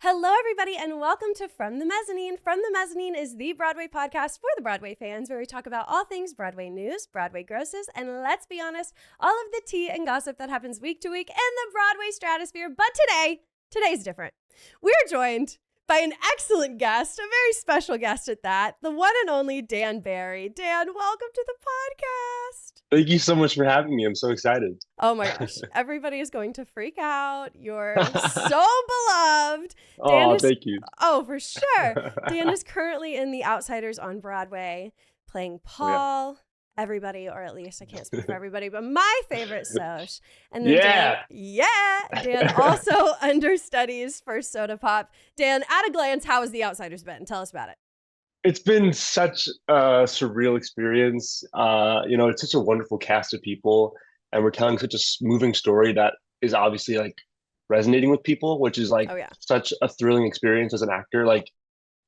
Hello, everybody, and welcome to From the Mezzanine. From the Mezzanine is the Broadway podcast for the Broadway fans, where we talk about all things Broadway news, Broadway grosses, and let's be honest, all of the tea and gossip that happens week to week in the Broadway stratosphere. But today's different. We're joined by an excellent guest, a very special guest at that, the one and only Dan Barry. Dan, welcome to the podcast. Thank you so much for having me. I'm so excited. Oh my gosh, everybody is going to freak out. You're so beloved. Oh, thank you. Oh, for sure. Dan is currently in The Outsiders on Broadway, playing Paul. Everybody, or at least I can't speak for everybody, but my favorite Soch. And then Dan also understudies for Sodapop. Dan, at a glance, how has The Outsiders been? Tell us about it. It's been such a surreal experience. It's such a wonderful cast of people, and we're telling such a moving story that is obviously like resonating with people, which is like such a thrilling experience as an actor. Like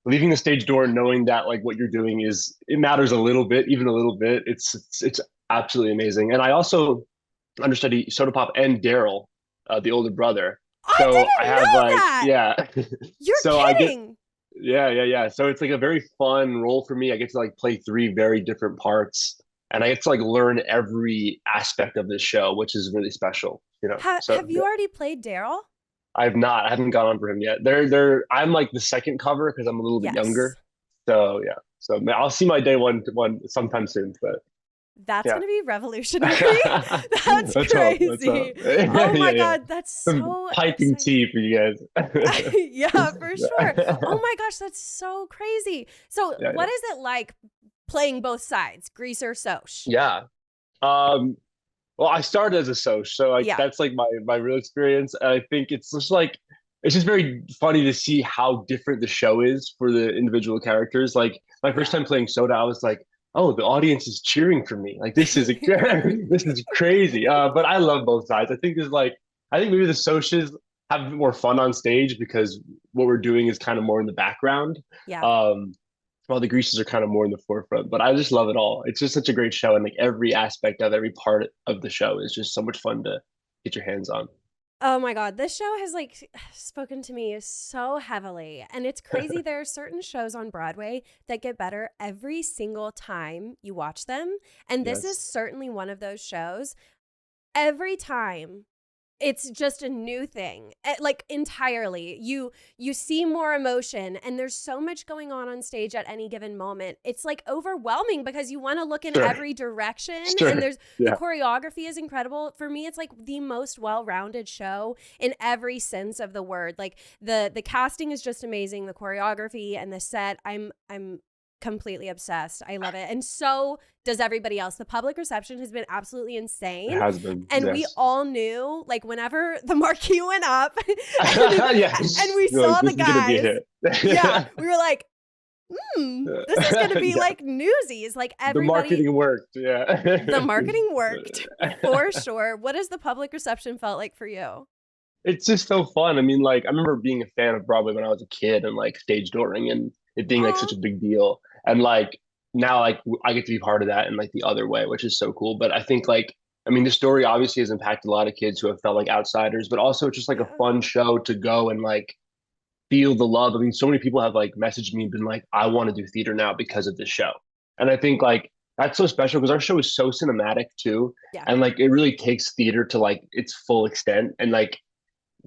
leaving the stage door and knowing that like what you're doing it matters a little bit, even a little bit. It's absolutely amazing. And I also understudy Sodapop and Daryl, the older brother. I have that. You're so kidding. Yeah. So it's like a very fun role for me. I get to like play three very different parts, and I get to like learn every aspect of this show, which is really special. Have you already played Daryl? I have not. I haven't gone on for him yet. I'm like the second cover because I'm a little bit younger. So yeah. So I'll see my day one sometime soon. But that's gonna be revolutionary. That's crazy. Oh my God, that's so piping tea for you guys. Yeah, for sure. Oh my gosh, that's so crazy. So what is it like playing both sides, Greaser, Soch? Yeah. Well, I started as a Soch, so that's like my real experience. And I think it's just very funny to see how different the show is for the individual characters. Like my first time playing Soda, I was like, oh, the audience is cheering for me. Like this is this is crazy. But I love both sides. I think maybe the Soches have a bit more fun on stage because what we're doing is kind of more in the background. Yeah. While the Greases are kind of more in the forefront. But I just love it all. It's just such a great show, and like every aspect of every part of the show is just so much fun to get your hands on. Oh my God, this show has like spoken to me so heavily. And it's crazy. There are certain shows on Broadway that get better every single time you watch them. And this is certainly one of those shows. Every time it's just a new thing, like entirely. You see more emotion, and there's so much going on stage at any given moment. It's like overwhelming because you want to look in every direction, and the choreography is incredible. For me, it's like the most well-rounded show in every sense of the word. Like the casting is just amazing, the choreography and the set. I'm completely obsessed. I love it. And so does everybody else. The public reception has been absolutely insane. It has been. And we all knew, like, whenever the marquee went up and we saw the guys, we were like, this is going to be like Newsies. Like everybody. The marketing worked. The marketing worked for sure. What has the public reception felt like for you? It's just so fun. I mean, like, I remember being a fan of Broadway when I was a kid and like stage dooring and it being like such a big deal. And like now, like I get to be part of that in like the other way, which is so cool. But I think the story obviously has impacted a lot of kids who have felt like outsiders, but also it's just like a fun show to go and like feel the love. I mean, so many people have like messaged me and been like, I want to do theater now because of this show. And I think like that's so special because our show is so cinematic too. Yeah. And like it really takes theater to like its full extent. And like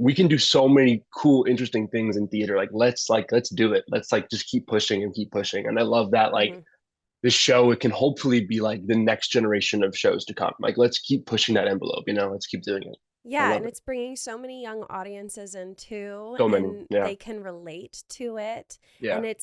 we can do so many cool, interesting things in theater. Like, let's do it. Let's like just keep pushing and keep pushing. And I love that, like this show, it can hopefully be like the next generation of shows to come. Like, let's keep pushing that envelope, let's keep doing it. Yeah. And it's bringing so many young audiences in too. So many, they can relate to it. Yeah. And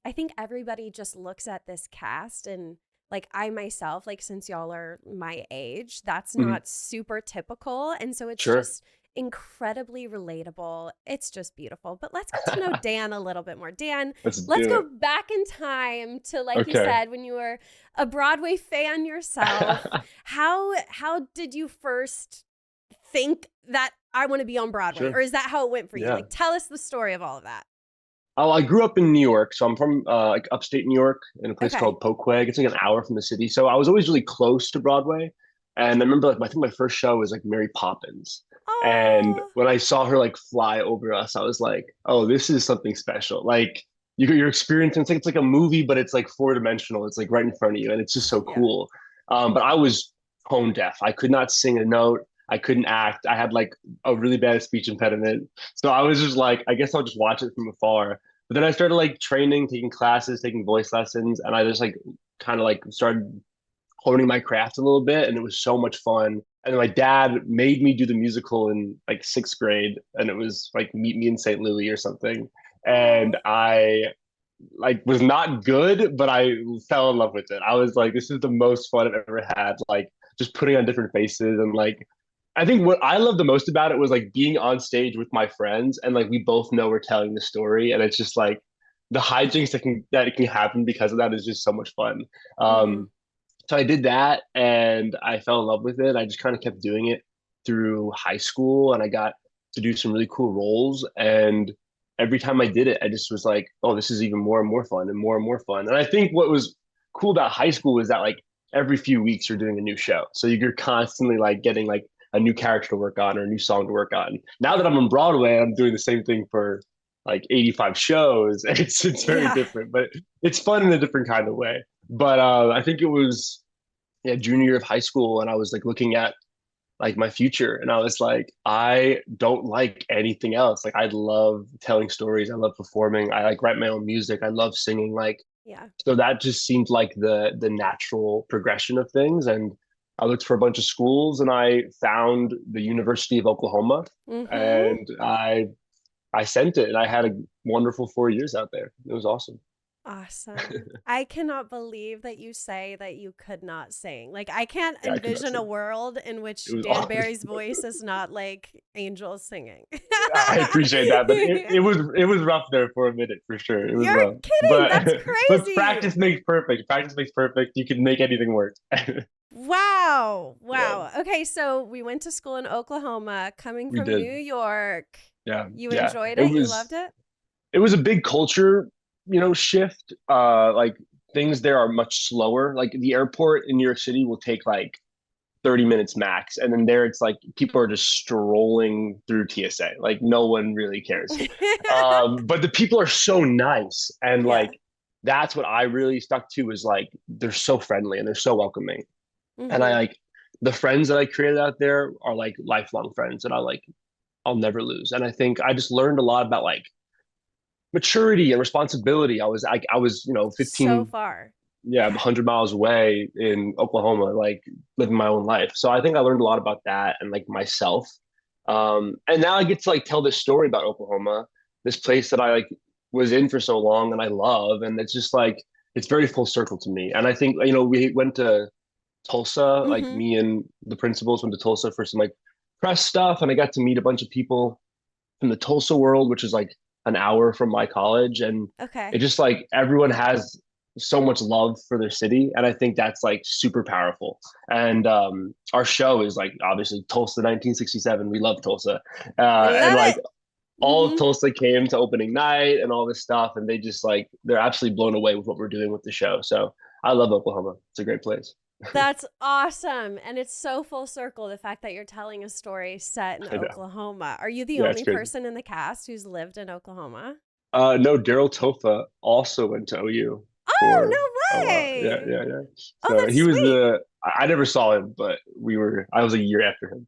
I think everybody just looks at this cast and like I myself, like since y'all are my age, that's not super typical. And so it's just incredibly relatable. It's just beautiful. But let's get to know Dan a little bit more. Dan, let's go back in time to, like you said, when you were a Broadway fan yourself. How did you first think that I want to be on Broadway? Or is that how it went for you? Like, tell us the story of all of that. Oh, I grew up in New York, so I'm from like upstate New York in a place called Poquag. It's like an hour from the city, so I was always really close to Broadway. And I remember, like, I think my first show was like Mary Poppins, And Oh, when I saw her like fly over us, I was like, oh, this is something special. Like you're experiencing, it's like a movie, but it's like four dimensional. It's like right in front of you, and it's just so yeah. cool. But I was tone deaf. I could not sing a note. I couldn't act. I had like a really bad speech impediment. So I was just like, I guess I'll just watch it from afar. But then I started like training, taking classes, taking voice lessons, and I just like kind of like started honing my craft a little bit, and it was so much fun. And then my dad made me do the musical in like sixth grade, and it was like Meet Me in St. Louis or something. And Oh, I like was not good, but I fell in love with it. I was like, this is the most fun I've ever had. Like just putting on different faces and like I think what I loved the most about it was like being on stage with my friends and like we both know we're telling the story and it's just like the hijinks that can happen because of that is just so much fun. mm-hmm. Um, so I did that and I fell in love with it. I just kind of kept doing it through high school and I got to do some really cool roles. And every time I did it, I just was like, oh, this is even more and more fun and more and more fun. And I think what was cool about high school was that like every few weeks you're doing a new show. So you're constantly like getting like a new character to work on or a new song to work on. Now that Yeah. I'm on Broadway, I'm doing the same thing for like 85 shows. It's very Yeah. different, but it's fun in a different kind of way. But I think it was yeah, junior year of high school, and I was like looking at like my future, and I was like, I don't like anything else. Like I love telling stories, I love performing, I like write my own music, I love singing. Like Yeah. so that just seemed like the natural progression of things. And I looked for a bunch of schools, and I found the University of Oklahoma, Mm-hmm. and I sent it, and I had a wonderful 4 years out there. It was awesome. Awesome. I cannot believe that you say that you could not sing. Like, I can't Yeah, I could not envision a sing. world in It which was Dan awesome. Barry's voice is not like angels singing. I appreciate that, but it was rough there for a minute for sure. It was You're rough, kidding. but That's but crazy. practice makes perfect. Practice makes perfect. You can make anything work. Wow. Yeah, Wow. Okay, so we went to school in Oklahoma, coming we from New did. York. Yeah, You yeah. enjoyed it? You loved it? It was a big culture, shift. Like things there are much slower. Like the airport in New York City will take like 30 minutes max. And then there it's like people are just strolling through TSA. Like no one really cares. But the people are so nice. And Yeah. like that's what I really stuck to is like they're so friendly and they're so welcoming. And I Mm-hmm. like the friends that I created out there are like lifelong friends that I'll never lose. And I think I just learned a lot about like maturity and responsibility. I was, So 15, far. yeah, Yeah. 100 miles away in Oklahoma, like living my own life. So I think I learned a lot about that and like myself. And now I get to like tell this story about Oklahoma, this place that I like was in for so long and I love. And it's just like, it's very full circle to me. And I think, we went to Tulsa, like Mm-hmm. me and the principals went to Tulsa for some like press stuff. And I got to meet a bunch of people from the Tulsa world, which is like an hour from my college. And it Okay. just like everyone has so much love for their city. And I think that's like super powerful. And our show is like obviously Tulsa 1967. We love Tulsa. And Love like it. all of Mm-hmm. Tulsa came to opening night and all this stuff. And they just like, they're absolutely blown away with what we're doing with the show. So I love Oklahoma. It's a great place. That's awesome. And it's so full circle the fact that you're telling a story set in I know. Oklahoma. Are you the Yeah, it's only crazy. person in the cast who's lived in Oklahoma? No, Daryl Tofa also went to OU Oh, for a no while. Yeah, way. yeah, yeah. Oh, So that's he was sweet. I never saw him, but I was a year after him.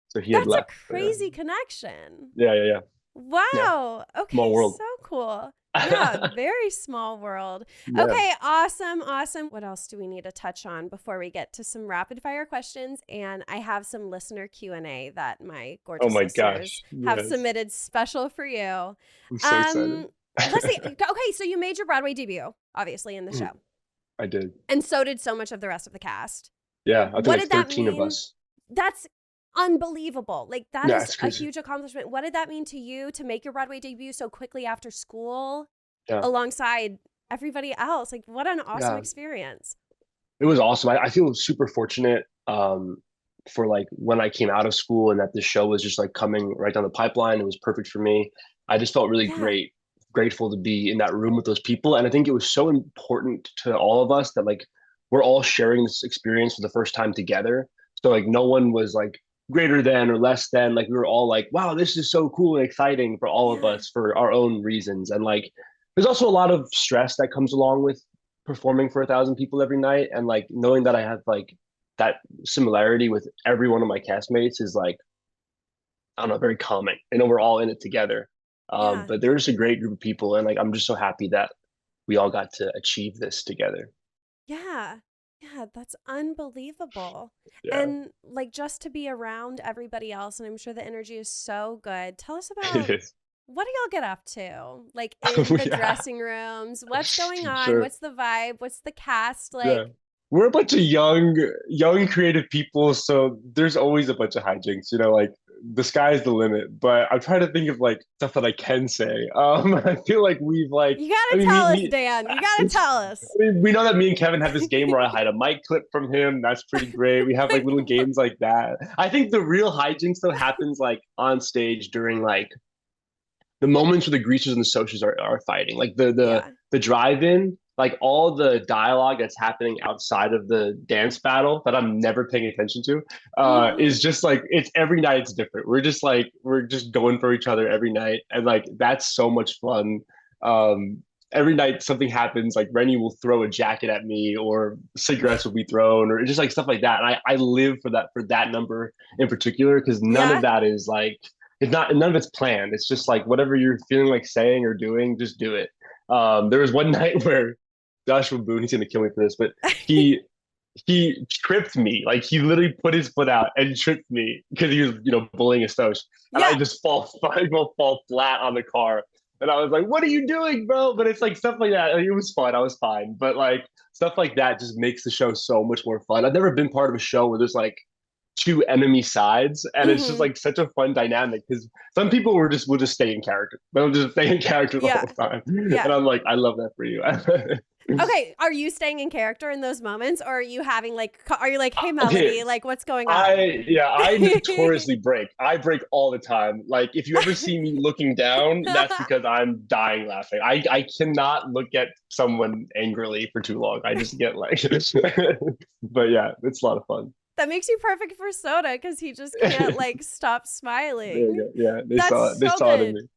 So he had That's a left. But crazy connection. yeah, yeah, yeah. Yeah. Wow. Okay, Small world. so cool. Yeah, very small world. Yeah. Okay, awesome, awesome. What else do we need to touch on before we get to some rapid fire questions? And I have some listener Q&A that my Oh gorgeous my listeners gosh. have Yes. submitted special for you. I'm so excited. Um, let's see. Okay, so you made your Broadway debut, obviously, in the show. I did. And so did so much of the rest of the cast. Yeah, I think What like did that 13 of mean? us. That's unbelievable. Like, that Yeah, is it's a crazy. huge accomplishment. What did that mean to you to make your Broadway debut so quickly after school Yeah. alongside everybody else? Like, what an awesome Yeah. experience. It was awesome. I feel super fortunate for like when I came out of school and that this show was just like coming right down the pipeline. It was perfect for me. I just felt really Yeah. grateful to be in that room with those people. And I think it was so important to all of us that like we're all sharing this experience for the first time together. So like no one was like greater than or less than. Like we were all like, wow, this is so cool and exciting for all of Yeah. us for our own reasons. And like there's also a lot of stress that comes along with performing for 1,000 people every night. And like knowing that I have like that similarity with every one of my castmates is like, I don't know, very calming. I know we're all in it together. Yeah. But there's a great group of people, and like I'm just so happy that we all got to achieve this together. Yeah. Yeah, that's unbelievable. Yeah, And like just to be around everybody else, and I'm sure the energy is so good. Tell us it about is. what do y'all get up to? Like in the Yeah, dressing rooms, what's going on? sure. What's the vibe? What's the cast Yeah. like? We're a bunch of young creative people, so there's always a bunch of hijinks, like the sky's the limit. But I'm trying to think of like stuff that I can say. I feel like we've like, You I gotta mean, tell us, Dan. You gotta tell us. we know that me and Kevin have this game where I hide a mic clip from him. That's pretty great. We have like little games like that. I think the real hijinks though happens like on stage during like the moments where the greasers and the socials are fighting, like Yeah. the drive-in, like all the dialogue that's happening outside of the dance battle that I'm never paying attention to, is Hmm. just like it's every night it's different. We're just going for each other every night, and like that's so much fun. Every night something happens, like Rennie will throw a jacket at me, or cigarettes will be thrown, or just like stuff like that. And I live for that number in particular because none of Yeah. that is like none of it's planned. It's just like whatever you're feeling like saying or doing, just do it. There was one night where Joshua Boone, he's gonna kill me for this, but he he tripped me. Like he literally put his foot out and tripped me because he was, bullying a Stosh. And I Yeah. just I will fall flat on the car. And I was like, what are you doing, bro? But it's like stuff like that. Like, it was fun. I was fine. But like stuff like that just makes the show so much more fun. I've never been part of a show where there's like two enemy sides, and it's just Hmm. like such a fun dynamic because some people will just stay in character. They'll just stay in character the Yeah. whole time, and Yeah. I'm like, I love that for you. Okay, are you staying in character in those moments, or are you having like, are you like, hey, Okay, Melody, like, what's going on? I notoriously break. I break all the time. Like if you ever see me looking down, that's because I'm dying laughing. I cannot look at someone angrily for too long. I just get like, but yeah, it's a lot of fun. That makes you perfect for Soda because he just can't like stop There you smiling. go. Yeah, That's they so saw it in good. me.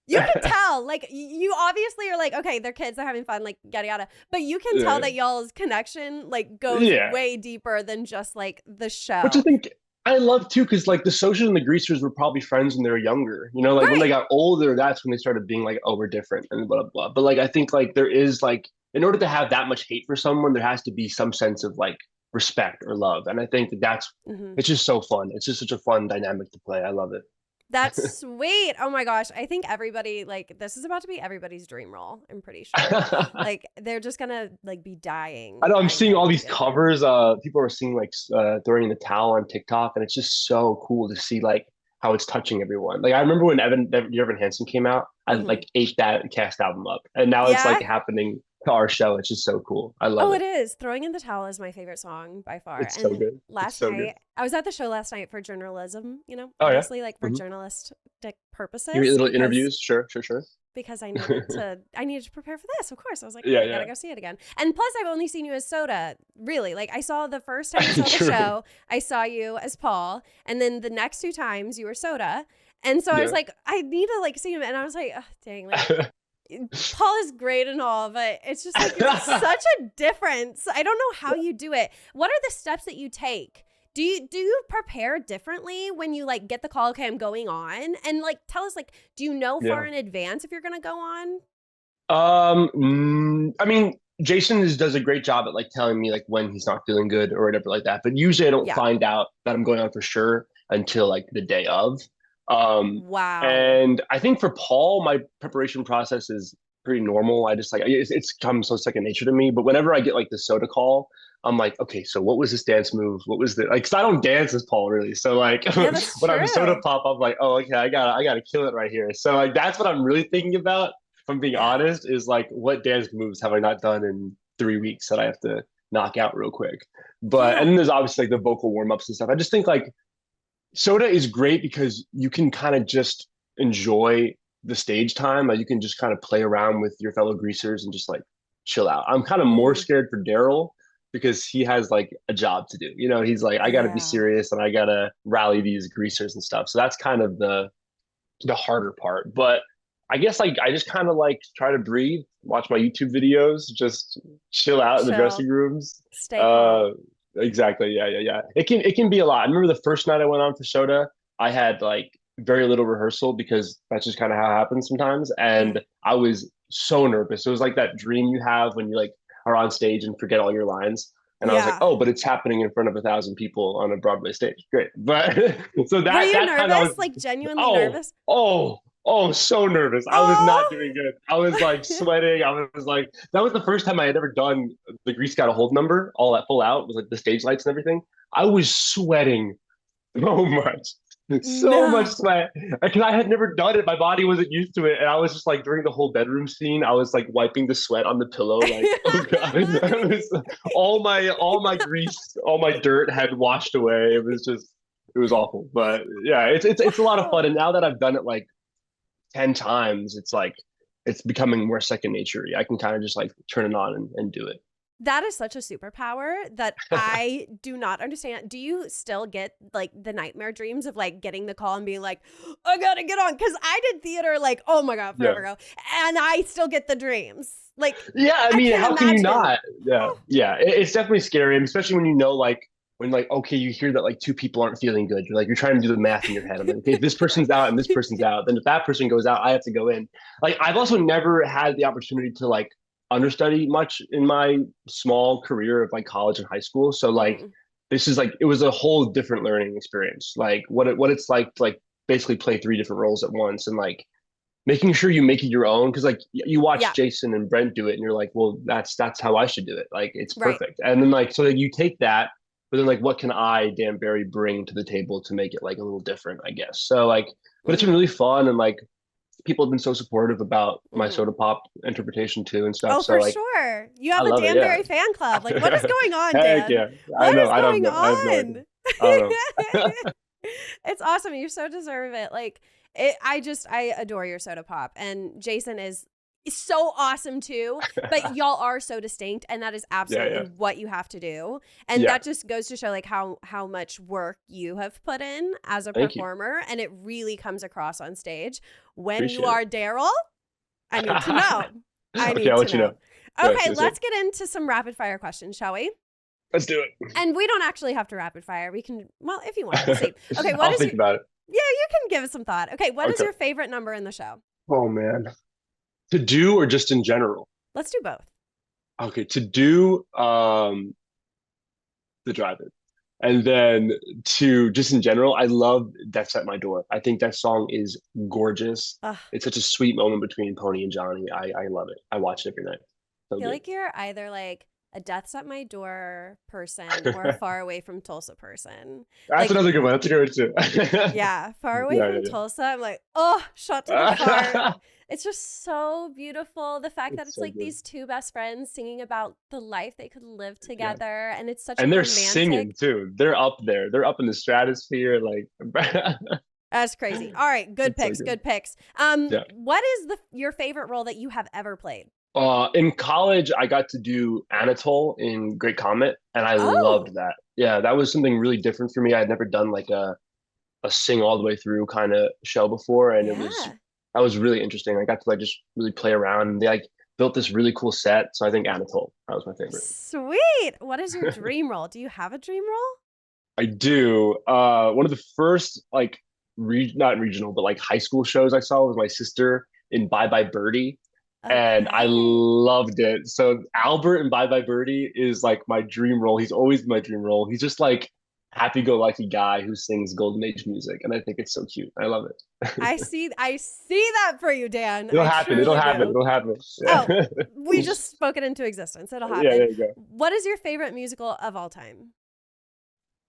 You can tell, like, you obviously are like, okay, they're kids, they're having fun, like, yada yada. But you can tell Yeah, that y'all's connection, like, goes yeah. way deeper than just, like, the Which I show. think I love too, because like the Socials and the Greasers were probably friends when they were younger. Like when they Right. got older, that's when they started being like, oh, we're different and blah blah blah. But like I think like there is like in order to have that much hate for someone, there has to be some sense of like respect or love. And I think that's Hmm. it's just so fun. It's just such a fun dynamic to play. I love it. That's sweet. Oh my gosh. I think everybody, like, this is about to be everybody's dream role, I'm pretty sure. I Like, they're just gonna, like, be know I'm dying, seeing all dying these together. covers. People are seeing like throwing in the towel on TikTok, and it's just so cool to see like how it's touching everyone. Like I remember when Evan Hansen came out, I Hmm. like ate that cast album up, and now it's like Yeah. happening to our show. It's just so cool. I love Oh, it. it is. Throwing in the Towel is my favorite song by far. It's so And good. It's last so good. night, I was at the show last night for journalism, Oh yeah. obviously like for Hmm. journalistic You eat purposes little because interviews. Sure, sure, sure. I needed to prepare for this. Of course. I was like, okay, Yeah, I got to yeah. go see it again. And plus I've only seen you as Soda, really. Like I saw the first time I saw the True. show, I saw you as Paul, and then the next two times you were Soda. And so I was Yeah. like, I need to like see him, and I was like, oh, dang, like Paul is great and all, but it's just like it's such a difference. I don't know how you do it. What are the steps that you take? Do you prepare differently when you like get the call, okay, I'm going on? And like tell us like do you know far Yeah. in advance if you're going to go on? I mean, does a great job at like telling me like when he's not feeling good or whatever like that. But usually I don't Yeah. find out that I'm going on for sure until like the day of. Um, Wow. and I think for Paul, my preparation process is pretty normal. I just like it's come so second nature to me. But whenever I get like the soda call, I'm like, okay, so what was this dance move? What was the like? Cause I don't dance as Paul really. So like Yeah, that's when I'm soda true. pop, I'm like, oh, okay, I gotta kill it right here. So like that's what I'm really thinking about. If I'm being Yeah. honest, is like what dance moves have I not done in 3 weeks that I have to knock out real quick? But and Yeah. then there's obviously like the vocal warm ups and stuff. I just think like soda is great because you can kind of just enjoy the stage time. Like you can just kind of play around with your fellow greasers and just like chill out. I'm kind of more Mhm. scared for Daryl because he has like a job to do. You know, he's like, I got to be Yeah. serious and I got to rally these greasers and stuff. So that's kind of the harder part. But I guess like I just kind of like try to breathe, watch my YouTube videos, just chill out in the Chill. dressing rooms. Stay Uh, calm. exactly. Yeah, yeah, yeah. It can be a lot. I remember the first night I went on for Soda, I had like very little rehearsal because that's just kind of how it happens sometimes, Mm. and I was so nervous. It was like that dream you have when you like are on stage and forget all your lines. And I was like, Yeah. oh, but it's happening in front of 1,000 people on a Broadway stage. Great. But so Were that you that time I was nervous? Like genuinely oh, nervous? so nervous. I was not Oh. doing good. I was like sweating. I was like, that was the first time I had ever done the Grease Got a Hold number, all that full out, with like the stage lights and everything. I was sweating so much, so much No. sweat. Because I had never done it. My body wasn't used to it. And I was just like, during the whole bedroom scene, I was like wiping the sweat on the pillow, like, oh God. It was, all my grease, all my dirt had washed away. It was awful. But yeah, it's a lot of fun. Wow. And now that I've done it like 10 times, it's like it's becoming more second nature. I can kind of just like turn it on and do it. That is such a superpower that I do not understand. Do you still get like the nightmare dreams of like getting the call and being like, I gotta get on? Because I did theater like, oh my God, Yeah. forever ago. And I still get the dreams. Like, Yeah, I I mean, can't how can you imagine. not? Yeah, Oh, yeah, it's definitely scary, and especially when you know, like, when like, okay, you hear that like two people aren't feeling good. You're like, you're trying to do the math in your head. I'm like, okay, if this person's out and this person's out, then if that person goes out, I have to go in. Like, I've also never had the opportunity to like understudy much in my small career of like college and high school. So like, mm, this is like, it was a whole different learning experience. Like, what it's like to like basically play three different roles at once, and like making sure you make it your own, because like you watch yeah, Jason and Brent do it and you're like, well, that's how I should do it, like it's right. perfect. And then like so that you take that, but then like what can I, Dan Barry, bring to the table to make it like a little different, I guess. So like, but it's been Mm-hmm, really fun, and like people have been so supportive about my mm-hmm. Sodapop interpretation too and stuff. Oh, So for like sure. You I have a love it, yeah. Danbury fan club. Like, what is going on, Heck Dan? yeah. I What know, is I don't going know, I have no idea. on? I don't know. It's awesome. You so deserve it. Like, I adore your soda pop. And Jason is so awesome too. But y'all are so distinct, and that is Yeah, absolutely yeah, what you have to do. And yeah. that just goes to show like how much work you have put in as a Thank you. performer. And it really comes across on stage. When you Appreciate are Daryl, I need to it. know. I Okay, need I'll to let you know. know. Yes, Okay, yes, yes. let's get into some rapid fire questions, shall we? Let's do it. And we don't actually have to rapid fire. We can, well, if you want, we'll see. Okay, what I'll is think your, about it. yeah, you can give it some thought. Okay, what is Okay. your favorite number in the show? Oh man. To do or just in general? Let's do both. Okay, to do the drive it. And then to just in general, I love Death's at My Door. I think that song is gorgeous. Ugh, It's such a sweet moment between Pony and Johnny. I love it. I watch it every night. I So feel good. like you're either like a death's at my door person or a far away from Tulsa person. That's Like, another good one. That's a good one too. yeah, far away Yeah, from Tulsa. I'm like, oh, shot to the heart. yeah. It's just so beautiful. The fact that It's it's so like good. these two best friends singing about the life they could live Yeah. together. And it's such a And they're singing romantic. too. They're up there. They're up in the stratosphere. Like That's crazy. All right, good it's so picks, good. good picks. Yeah. What is your favorite role that you have ever played? In college, I got to do Anatole in Great Comet, and I Oh, loved that. Yeah, that was something really different for me. I had never done like a sing all the way through kind of show before, and yeah. that was really interesting. I got to like just really play around, and they like built this really cool set. So I think Anatole, that was my favorite. Sweet. What is your dream role? Do you have a dream role? I do. One of the first like not regional, but like high school shows I saw was my sister in Bye Bye Birdie, and I Okay. loved it. So Albert in Bye Bye Birdie is like my dream role. He's always my dream role. He's just like happy-go-lucky guy who sings golden age music, and I think it's so cute. I love it. I see that for you, Dan. It'll I happen. It'll truly happen. do. It'll happen. Oh, Yeah. we just spoke it into existence. It'll Yeah, happen. there you go. What is your favorite musical of all time?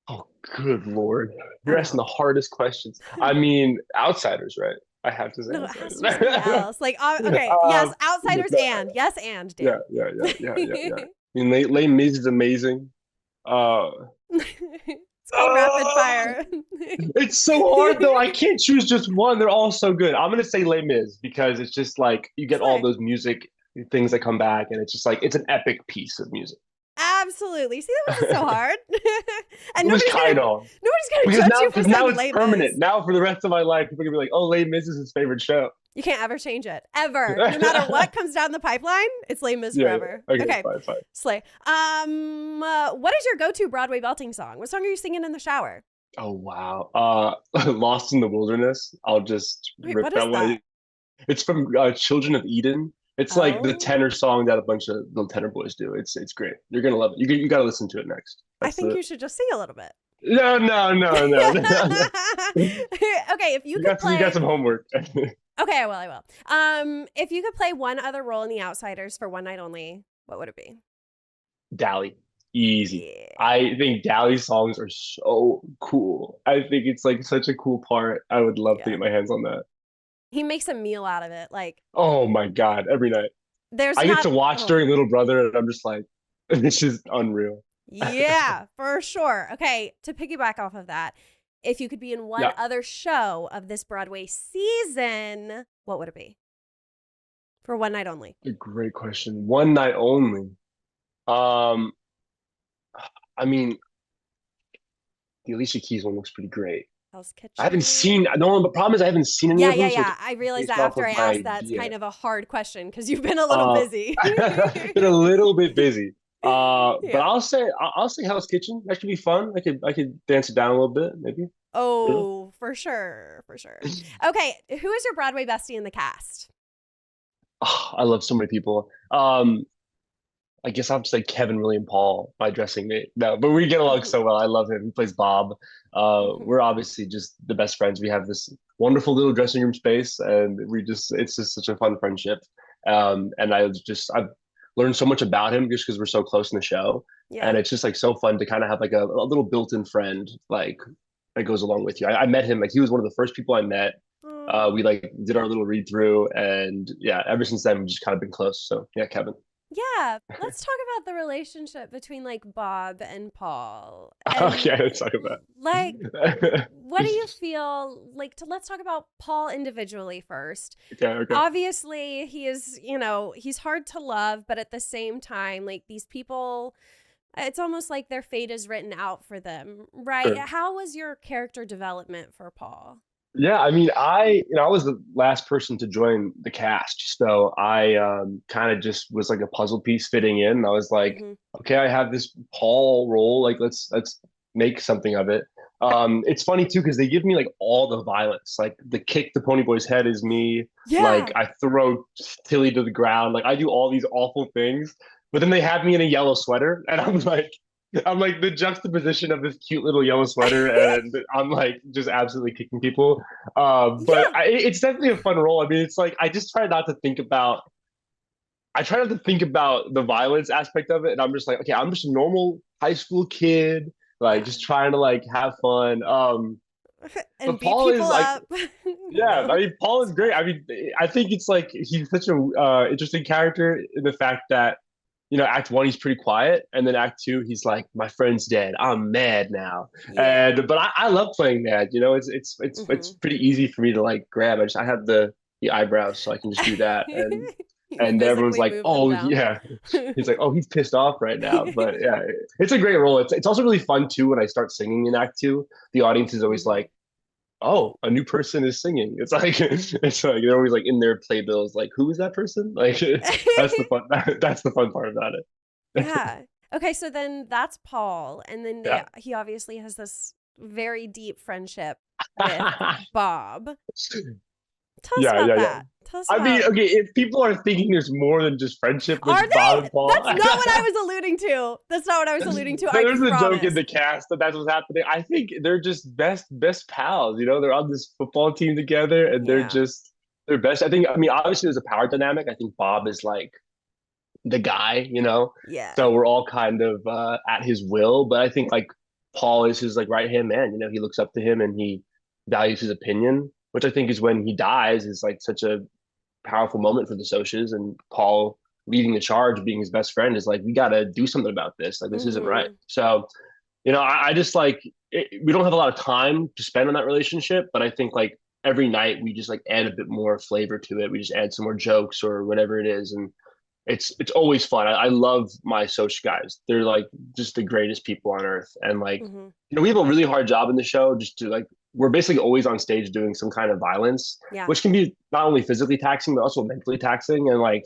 Oh, good Lord. I You're asking the know. hardest questions. I mean, Outsiders, right? I have to say No, it has to be something Outsiders. else. Like, okay, yes, outsiders No, and yes, and yeah, Dan. yeah, yeah, yeah, yeah, yeah. I mean, Les Mis is amazing. Uh, It's called rapid uh, fire. it's so hard though. I can't choose just one. They're all so good. I'm gonna say Les Mis because it's just like you get all Slay. those music things that come back, and it's just like it's an epic piece of music. Absolutely. See, that wasn't so hard. And It was kind of. nobody's gonna Because judge now, you for because now saying it's Les permanent. Mis. Now for the rest of my life, people are gonna be like, "Oh, Les Mis is his favorite show." You can't ever change it. Ever. No matter what comes down the pipeline, it's Les Mis Yeah. forever. Okay. Okay. Fine. Fine. Slay. What is your go-to Broadway belting song? What song are you singing in the shower? Oh wow. Lost in the Wilderness. I'll just Wait, rip what is that that? one. It's from Children of Eden. It's like the Oh, tenor song that a bunch of little tenor boys do. It's great. You're gonna love it. You got to listen to it next. I That's think the you should just sing a little bit. no no no no no. Okay, if you could You got play. some homework. Okay, I will. I will. If you could play one other role in The Outsiders for one night only, what would it be? Dally, easy. Yeah. I think Dally's songs are so cool. I think it's like such a cool part. I would love to Yeah. get my hands on that. He makes a meal out of it. Like, Oh my God, every night. there's I get not. to watch Oh, during Little Brother, and I'm just like, this is unreal. yeah, for sure. Okay, to piggyback off of that, if you could be in one Yeah, other show of this Broadway season, what would it be? For one night only. a great question. One night only. Um, I mean, the Alicia Keys one looks pretty great. Hell's I haven't Kitchen. seen, no, the problem is I haven't seen any Yeah, of yeah, them, so it's yeah. I realized based that off after of I my asked that's idea. kind of a hard question because you've been a little Uh, busy. been a little bit busy. But Yeah. I'll say Hell's Kitchen. That should be fun. I could dance it down a little bit, maybe. You know? Oh, for sure. For sure. Okay. Who is your Broadway bestie in the cast? Oh, I love so many people. I guess I'll just say Kevin William Paul, my dressing mate. No, but we get along Mhm. so well. I love him. He plays Bob. Mhm. We're obviously just the best friends. We have this wonderful little dressing room space, and it's just such a fun friendship. And I've learned so much about him just because we're so close in the show, and Yeah. it's just like so fun to kind of have like a little built-in friend like that goes along with you. I met him like he was one of the first people I met. Aw. We like did our little read through, and yeah, ever since then we've just kind of been close. So yeah, Kevin. Yeah. Let's talk about the relationship between like Bob and Paul. Okay, And let's talk about like, it. what do you feel like let's talk about Paul individually first. Okay, okay. Obviously, he is, he's hard to love, but at the same time, like these people, it's almost like their fate is written out for them, right? Sure. How was your character development for Paul? Yeah, I mean, I was the last person to join the cast, so I kind of just was like a puzzle piece fitting in. I was like, Hmm. okay, I have this Paul role, like let's make something of it. It's funny too because they give me like all the violence, like the kick the pony boy's head is me, like Yeah. I throw Tilly to the ground, like I do all these awful things, but then they have me in a yellow sweater, and I'm like the juxtaposition of this cute little yellow sweater, and I'm like just absolutely kicking people. Yeah. It's definitely a fun role. I mean, it's like I just try not to think about. I try not to think about the violence aspect of it, and I'm just like, okay, I'm just a normal high school kid, like Yeah. just trying to like have fun. And But beat Paul people is like, up. yeah, No. I mean, Paul is great. I mean, I think it's like he's such a interesting character in the fact that Act one he's pretty quiet, and then Act two he's like, my friend's dead. I'm mad now, Yeah. and but I love playing mad. It's Hmm. pretty easy for me to like grab. I have the eyebrows, so I can just do that, and You everyone's physically like, move them oh down. yeah, he's like, oh he's pissed off right now. But yeah, it's a great role. It's also really fun too when I start singing in Act two. The audience is always Hmm. like, oh, a new person is singing. It's like they're always like in their playbills, like who is that person? Like that's the fun. That's the fun part about it. Yeah. Okay, so then that's Paul, and then Yeah. he obviously has this very deep friendship with Bob. Tell us Yeah, about yeah, yeah. that. Tell us I mean, about. okay, if people are thinking there's more than just friendship with Are Bob they? and Paul, That's not what I was alluding to. That's not what I was alluding to. I there's a joke in promise. the cast that that's what's happening. I think they're just best pals. They're on this football team together, and Yeah. they're best. I mean, obviously there's a power dynamic. I think Bob is like the guy, Yeah. so we're all kind of at his will. But I think like Paul is his like right hand man. He looks up to him and he values his opinion, which I think is when he dies is like such a powerful moment for the Socias, and Paul leading the charge, being his best friend, is like, we got to do something about this. Like, this isn't right. Hmm. So, I just like we don't have a lot of time to spend on that relationship, but I think like every night we just like add a bit more flavor to it. We just add some more jokes or whatever it is, and it's always fun. I love my social guys. They're like just the greatest people on earth. And like, Hmm. we have a really hard job in the show just to like, we're basically always on stage doing some kind of violence, Yeah. which can be not only physically taxing, but also mentally taxing. And like,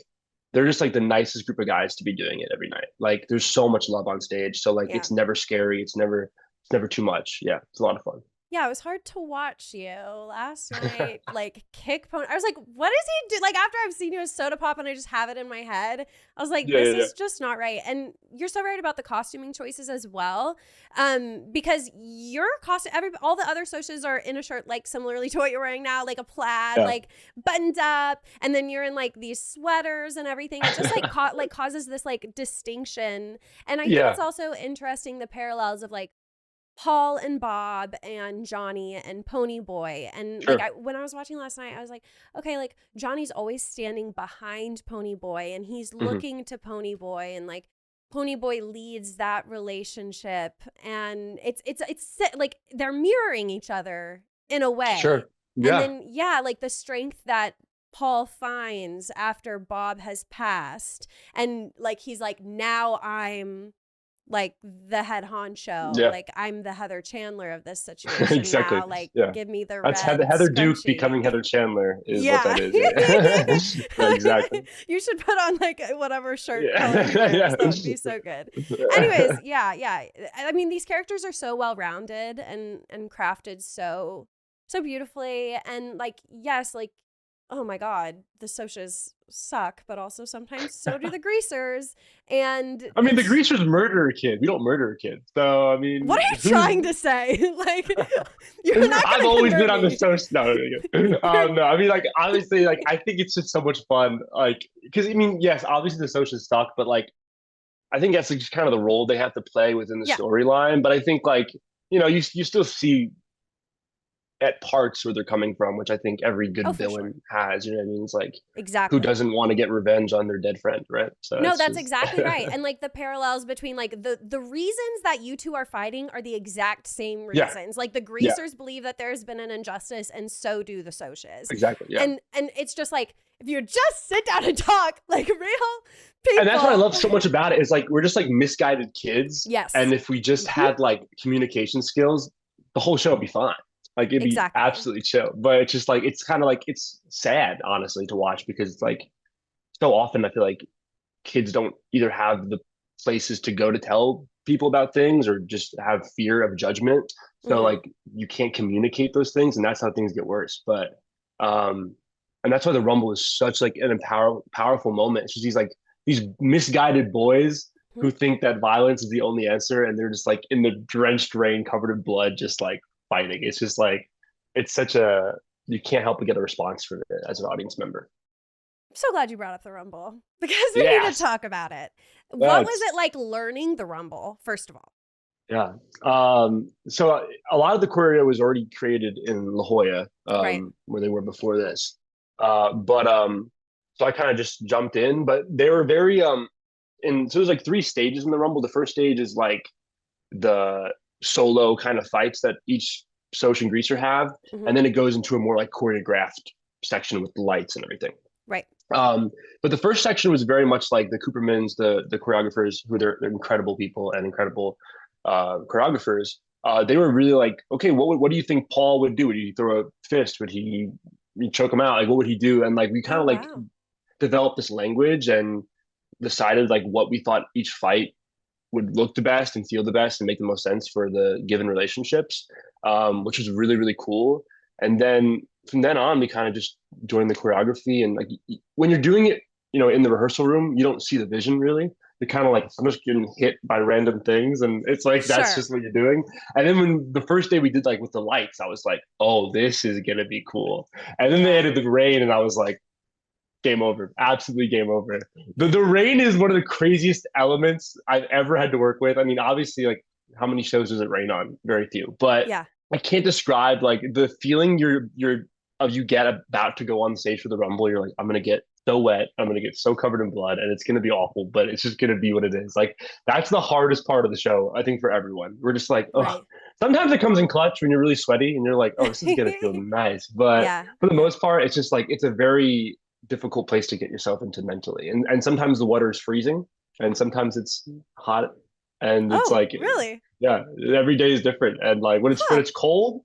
they're just like the nicest group of guys to be doing it every night. Like there's so much love on stage. So like, Yeah. it's never scary. It's never too much. Yeah. It's a lot of fun. Yeah, it was hard to watch you last night, like kick pony. I was like, what is he do? Like after I've seen you as Sodapop and I just have it in my head, I was like, Yeah. this Yeah. is just not right. And you're so right about the costuming choices as well, because your costume, all the other socias are in a shirt like similarly to what you're wearing now, like a plaid, Yeah. like buttoned up, and then you're in like these sweaters and everything. It just like causes this like distinction, and I think Yeah. it's also interesting the parallels of like Paul and Bob and Johnny and Pony Boy. And like Sure. when I was watching last night, I was like, okay, like Johnny's always standing behind Pony Boy and he's Hmm. looking to Pony Boy, and like Pony Boy leads that relationship, and it's like they're mirroring each other in a way. Sure. And Yeah. then yeah, like the strength that Paul finds after Bob has passed, and like he's like, now I'm like the head honcho, Yeah. like I'm the Heather Chandler of this situation Exactly. now, like Yeah. give me the That's red Heather Duke scrunchie. becoming Heather Chandler is what Yeah. that is. Yeah. Yeah, exactly. You should put on like whatever shirt color he Yeah. wears. Yeah. That would be so good. Anyways, yeah. I mean, these characters are so well rounded and crafted so beautifully. And like, yes, like, oh my God, the socias suck, but also sometimes so do the greasers. And I mean, the it's greasers murder a kid. We don't murder a kid. So, I what mean, are you who's. trying to say? Like, you're not I've going to always been convert on the me. social. No, no, no. No, I mean, like, obviously, like, I think it's just so much fun. Like, because, I mean, yes, obviously the socials suck, but like, I think that's like, just kind of the role they have to play within the Yeah, storyline. But I think, like, you still see at parts where they're coming from, which I think every oh, good for sure. villain has. You know what I mean? It's like who Exactly. doesn't want to get revenge on their dead friend, right? So No, it's that's just exactly right. And like the parallels between like the reasons that you two are fighting are the exact same yeah, reasons. Like the yeah, greasers believe that there's been an injustice, and so do the socias. exactly, yeah. And it's just like if you just sit down and talk like real And that's what I people. love so much about it is like we're just like misguided kids, Yes. and if we just Hmm. had like communication skills, the whole show would be fine. Like it'd be Exactly. absolutely chill. But it's just like it's kind of like it's sad, honestly, to watch because it's like so often I feel like kids don't either have the places to go to tell people about things or just have fear of judgment. So Hmm. like you can't communicate those things, and that's how things get worse. But um, and that's why the Rumble is such like an powerful moment. It's just these misguided boys who think that violence is the only answer, and they're just like in the drenched rain, covered in blood, just like fighting. It's just like it's such a you can't help but get a response from it as an audience member. I'm so glad you brought up the Rumble because we need to Yes, talk about it. What was that's it like learning the Rumble, first of all? yeah. So a lot of the choreo was already created in La Jolla, Right. where they were before this. But so I kind of just jumped in, but they were very and so there's like three stages in the Rumble. The first stage is like the solo kind of fights that each Soch and Greaser have, Hmm. and then it goes into a more like choreographed section with the lights and everything. Right. Um, but the first section was very much like the Coopermans, the choreographers, who they're incredible people and incredible choreographers. They were really like, okay, what do you think Paul would do? Would he throw a fist? Would he choke him out? Like, what would he do? And like, we kind Oh of like wow. developed this language and decided like what we thought each fight would look the best and feel the best and make the most sense for the given relationships, which was really really cool. And then from then on, we kind of just joined the choreography and like when you're doing it, in the rehearsal room, you don't see the vision really. You're kind of like I'm just getting hit by random things, and it's like that's Sure. just what you're doing. And then when the first day we did like with the lights, I was like, oh, this is gonna be cool. And then they Yeah. added the rain, and I was like, game over, absolutely game over. The rain is one of the craziest elements I've ever had to work with. I mean, obviously, like how many shows does it rain on? Very few, but Yeah. I can't describe like the feeling you get about to go on stage for the Rumble. You're like, I'm gonna get so wet, I'm gonna get so covered in blood, and it's gonna be awful, but it's just gonna be what it is. Like that's the hardest part of the show, I think, for everyone. We're just like, oh. Right. Sometimes it comes in clutch when you're really sweaty and you're like, oh, this is gonna feel nice. But Yeah. for the Yeah. most part, it's just like it's a very difficult place to get yourself into mentally. And sometimes the water is freezing and sometimes it's hot and it's Oh, like, really? yeah, every day is different. And like when Huh. it's cold,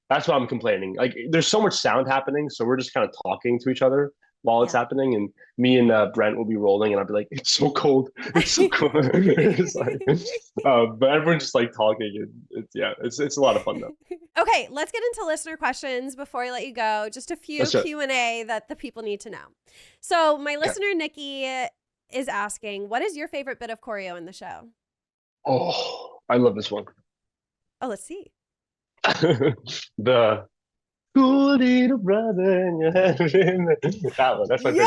that's what I'm complaining. Like there's so much sound happening, so we're just kind of talking to each other while it's Yeah. happening. And me and Brent will be rolling, and I'll be like, "It's so cold, it's so cold." It's like, but everyone's just like talking, and it's a lot of fun though. Okay, let's get into listener questions before I let you go. Just a few That's it. Q&A that the people need to know. So my Okay. listener, Nikki, is asking, what is your favorite bit of choreo in the show? Oh, I love this one. Oh, let's see. The cool little brother in your head. That one. That's my favorite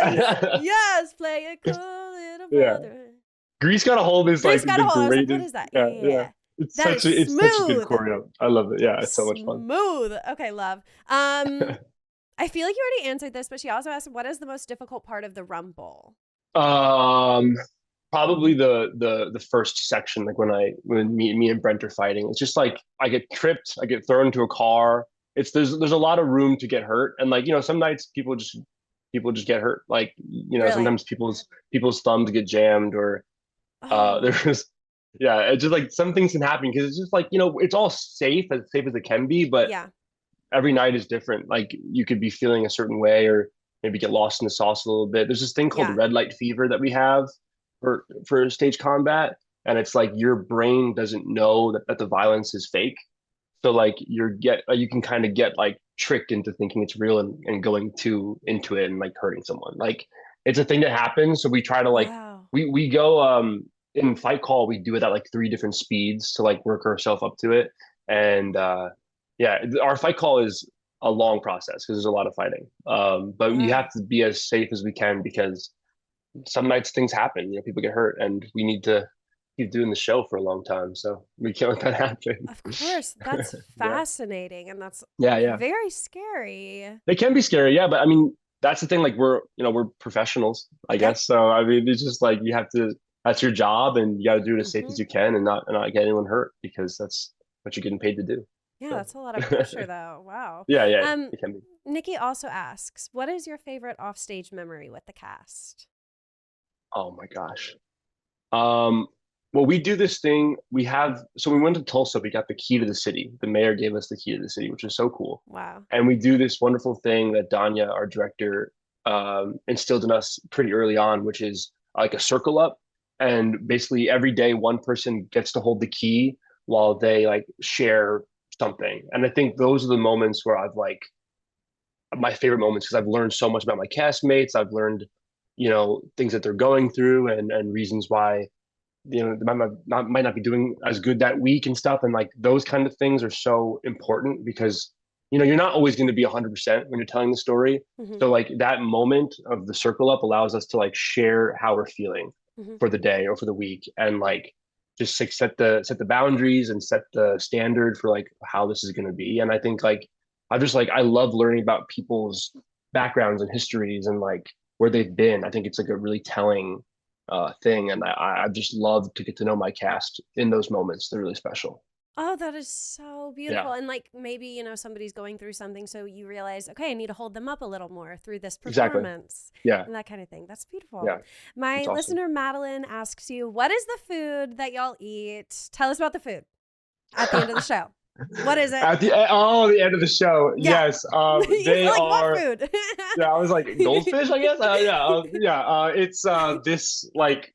Yes! one. Yes! Play it cool, little Yeah. brother. Grease Gotta Hold is like Grace got a the hold. I was like, what greatest. is that? Yeah, Yeah, yeah, yeah. yeah. That is It's such a good smooth. choreo. I love it. Yeah, it's so much fun. Smooth. Okay, love. I feel like you already answered this, but she also asked, what is the most difficult part of the Rumble? Um, Probably the first section, like when me and Brent are fighting. It's just like I get tripped, I get thrown into a car. It's there's a lot of room to get hurt, and like some nights people just get hurt. Like Really? sometimes people's thumbs get jammed, or Oh, there's yeah, it's just like some things can happen because it's just like it's all safe as it can be, but yeah. every night is different. Like you could be feeling a certain way or maybe get lost in the sauce a little bit. There's this thing called Yeah. red light fever that we have for stage combat. And it's like your brain doesn't know that the violence is fake. So like you can kind of get like tricked into thinking it's real and going into it and like hurting someone. Like it's a thing that happens. So we try to like Wow. we go in fight call, we do it at like three different speeds to like work ourselves up to it. And yeah, our fight call is a long process because there's a lot of fighting. But we have Wow. to be as safe as we can because some nights things happen. People get hurt, and we need to keep doing the show for a long time. So we can't let that happen. Of course. That's Yeah, fascinating. And that's yeah. very scary. It can be scary, yeah. But I mean, that's the thing. Like we're professionals, I Yeah. guess. So I mean, it's just like you have to. That's your job, and you got to do it as safe Hmm. as you can, and not get anyone hurt because that's what you're getting paid to do. Yeah, So that's a lot of pressure, though. Wow. yeah, Um, it can be. Nikki also asks, what is your favorite offstage memory with the cast? Oh my gosh. Um, well, we do this thing. So we went to Tulsa. We got the key to the city. The mayor gave us the key to the city, which is so cool. Wow. And we do this wonderful thing that Danya, our director, instilled in us pretty early on, which is like a circle up. And basically, every day, one person gets to hold the key while they like share something. And I think those are the moments where I've like my favorite moments because I've learned so much about my castmates. I've learned, things that they're going through and reasons why they might not be doing as good that week and stuff. And like those kind of things are so important because you're not always going to be 100% when you're telling the story. Hmm. So like that moment of the circle up allows us to like share how we're feeling Hmm. for the day or for the week and like just like set the boundaries and set the standard for like how this is going to be. And I think like I love learning about people's backgrounds and histories and like where they've been. I think it's like a really telling thing, and I just love to get to know my cast in those moments. They're really special. Oh, that is so Yeah, beautiful. And like maybe, somebody's going through something, so you realize, okay, I need to hold them up a little more through this exactly. performance Yeah, and that kind of thing. That's beautiful. yeah, My it's awesome. listener, Madeline, asks you, what is the food that y'all eat? Tell us about the food at the end of the show. What is it? The end of the show, Yeah. yes, You're they like, what are. food? Yeah, I was like goldfish, I guess. Yeah. It's this like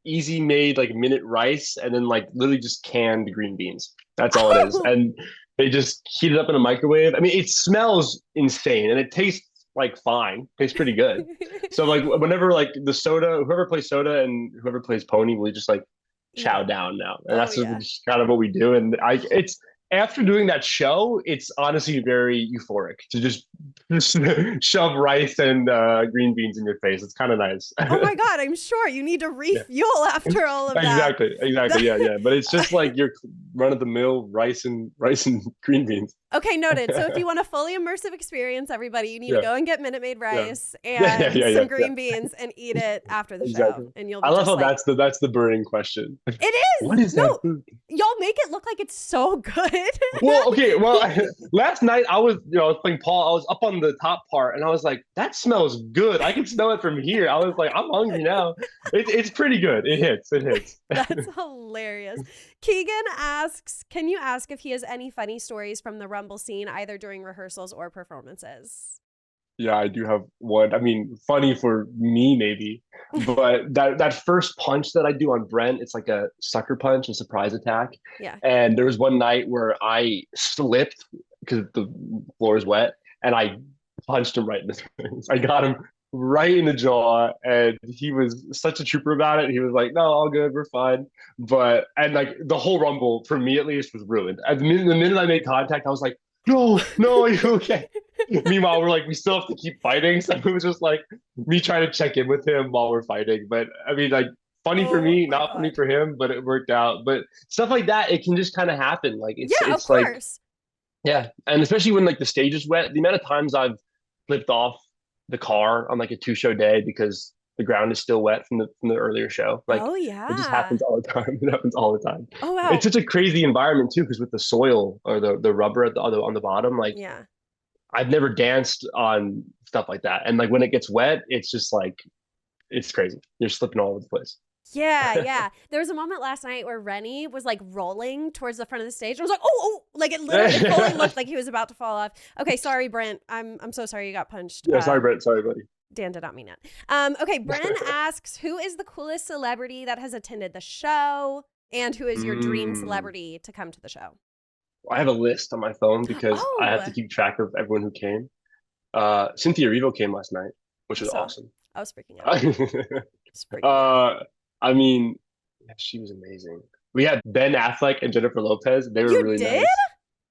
easy made like minute rice and then like literally just canned green beans. That's all it is. Oh. And they just heat it up in a microwave. I mean, it smells insane and it tastes like fine. Tastes pretty good. So like whenever like the soda, whoever plays soda and whoever plays pony, we just like Eat chow it. down now. And Oh, that's yeah. just kind of what we do. And it's after doing that show, it's honestly very euphoric to just shove rice and green beans in your face. It's kind of nice. Oh my God, I'm sure you need to Yeah. refuel after all of that. Exactly. Yeah. But it's just like run-of-the-mill rice and green beans. Okay, noted. So if you want a fully immersive experience, everybody, you need to go and get Minute Maid rice and some green beans and eat it after the Exactly. show. And you'll be I love just how like, that's the burning question. it is. What is that food? Y'all make it look like it's so good. Well, okay. Well, last night I was playing Paul. I was up on the top part, and I was like, "That smells good. I can smell it from here." I was like, "I'm hungry now." It's pretty good. It hits. It hits. That's hilarious. Keegan asks, "Can you ask if he has any funny stories from the Rumble scene, either during rehearsals or performances?" Yeah, I do have one. I mean, funny for me maybe, but that first punch that I do on Brent, it's like a sucker punch, a surprise attack. Yeah. And there was one night where I slipped because the floor is wet, and I punched him right in the face. I got him right in the jaw, and he was such a trooper about it. He was like, "No, all good, we're fine." And like the whole Rumble, for me at least, was ruined. At the minute I made contact, I was like, "No, are you okay?" Meanwhile, we still have to keep fighting. So it was just like me trying to check in with him while we're fighting. But I mean, like, funny for me, not funny for him, but it worked out. But stuff like that, it can just kind of happen. Like, it's of course. Yeah. And especially when like the stage is wet, the amount of times I've flipped off the car on like a 2-show day because the ground is still wet from the earlier show. Like, oh yeah, it just happens all the time. It happens all the time. Oh wow, it's such a crazy environment too, because with the soil or the rubber on the bottom, like, yeah, I've never danced on stuff like that. And like when it gets wet, it's just like, it's crazy. You're slipping all over the place. Yeah. There was a moment last night where Rennie was like rolling towards the front of the stage. I was like, oh, like it literally fully looked like he was about to fall off. Okay, sorry, Brent. I'm so sorry you got punched. Yeah, sorry, Brent. Sorry, buddy. Dan did not mean it. Okay, Bren asks, who is the coolest celebrity that has attended the show? And who is your dream celebrity to come to the show? I have a list on my phone because I have to keep track of everyone who came. Cynthia Erivo came last night, which was awesome. I was freaking out. I mean, she was amazing. We had Ben Affleck and Jennifer Lopez. They were really nice.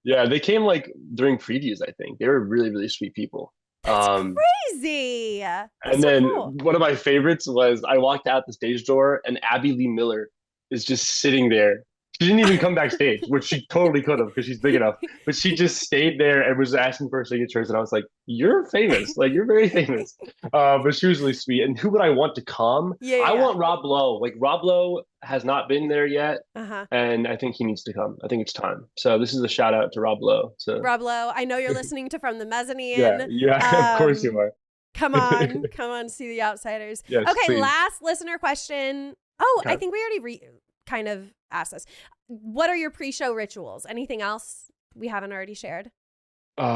Yeah, they came like during previews, I think. They were really, really sweet people. That's crazy. That's and then one of my favorites was I walked out the stage door and Abby Lee Miller is just sitting there. She didn't even come backstage, which she totally could have because she's big enough. But she just stayed there and was asking for signatures. And I was like, "You're famous. Like, you're very famous." But she was really sweet. And who would I want to come? I want Rob Lowe. Like, Rob Lowe has not been there yet. And I think he needs to come. I think it's time. So this is a shout out to Rob Lowe. So Rob Lowe, I know you're listening to From the Mezzanine. Yeah, of course you are. Come on, see the outsiders. Yes, okay, please. Last listener question. I think we already kind of asked this. What are your pre-show rituals? Anything else we haven't already shared? Hiding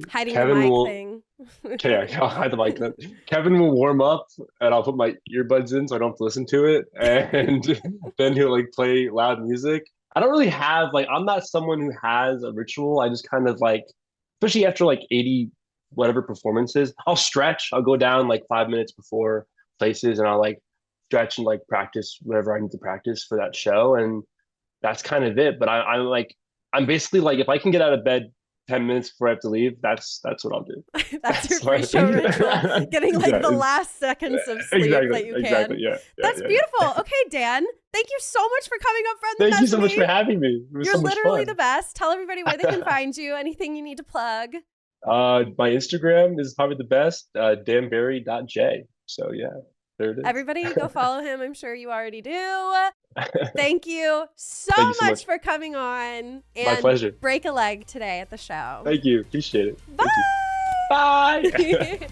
Kevin the mic thing. Okay, I'll hide the mic then. Kevin will warm up and I'll put my earbuds in so I don't have to listen to it. And then he'll like play loud music. I don't really have I'm not someone who has a ritual. I just kind of especially after 80 whatever performances, I'll stretch. I'll go down 5 minutes before places and I'll stretch and practice whatever I need to practice for that show. And that's kind of it. But I'm basically if I can get out of bed 10 minutes before I have to leave, that's what I'll do. That's your pre-show ritual. Getting the last seconds of sleep that you can. Exactly. That's beautiful. Okay, Dan, thank you so much for coming up from the Thank you so much for having me. You're literally the best. Tell everybody where they can find you. Anything you need to plug. My Instagram is probably the best, danbarry.j. So yeah. There it is. Everybody go follow him. I'm sure you already do. Thank you so much for coming on. And my pleasure. Break a leg today at the show. Thank you. Appreciate it. Bye. Bye.